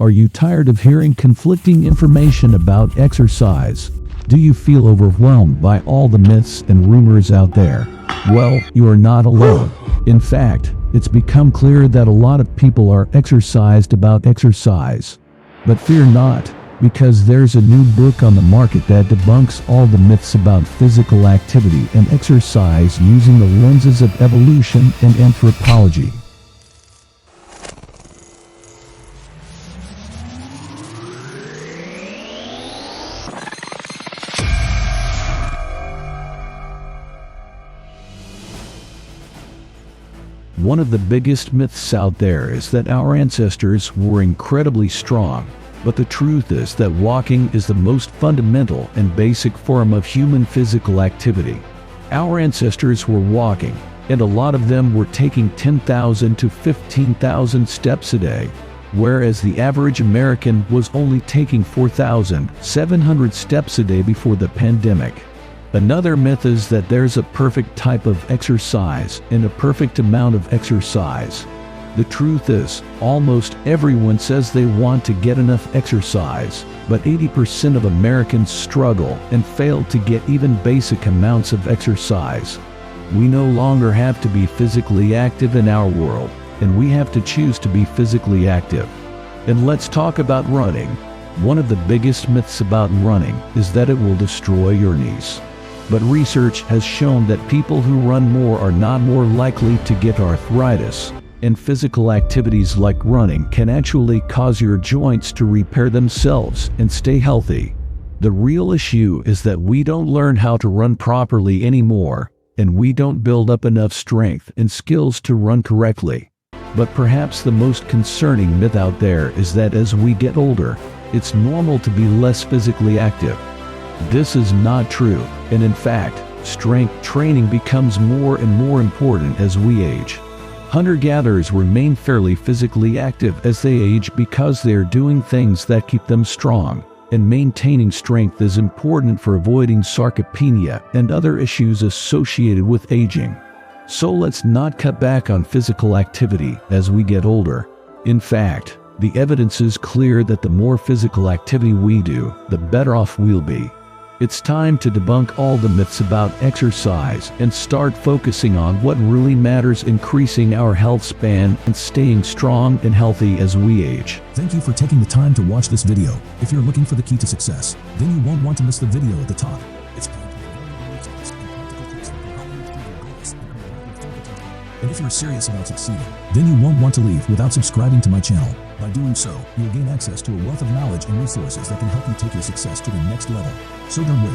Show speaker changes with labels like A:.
A: Are you tired of hearing conflicting information about exercise? Do you feel overwhelmed by all the myths and rumors out there? Well, you are not alone. In fact, it's become clear that a lot of people are exercised about exercise. But fear not, because there's a new book on the market that debunks all the myths about physical activity and exercise using the lenses of evolution and anthropology. One of the biggest myths out there is that our ancestors were incredibly strong, but the truth is that walking is the most fundamental and basic form of human physical activity. Our ancestors were walking, and a lot of them were taking 10,000 to 15,000 steps a day, whereas the average American was only taking 4,700 steps a day before the pandemic. Another myth is that there's a perfect type of exercise and a perfect amount of exercise. The truth is, almost everyone says they want to get enough exercise, but 80% of Americans struggle and fail to get even basic amounts of exercise. We no longer have to be physically active in our world, and we have to choose to be physically active. And let's talk about running. One of the biggest myths about running is that it will destroy your knees. But research has shown that people who run more are not more likely to get arthritis, and physical activities like running can actually cause your joints to repair themselves and stay healthy. The real issue is that we don't learn how to run properly anymore, and we don't build up enough strength and skills to run correctly. But perhaps the most concerning myth out there is that as we get older, it's normal to be less physically active. This is not true, and in fact, strength training becomes more and more important as we age. Hunter-gatherers remain fairly physically active as they age because they are doing things that keep them strong, and maintaining strength is important for avoiding sarcopenia and other issues associated with aging. So let's not cut back on physical activity as we get older. In fact, the evidence is clear that the more physical activity we do, the better off we'll be. It's time to debunk all the myths about exercise and start focusing on what really matters: increasing our health span and staying strong and healthy as we age.
B: Thank you for taking the time to watch this video. If you're looking for the key to success, then you won't want to miss the video at the top. It's and if you're serious about succeeding, then you won't want to leave without subscribing to my channel. By doing so, you'll gain access to a wealth of knowledge and resources that can help you take your success to the next level. So don't wait.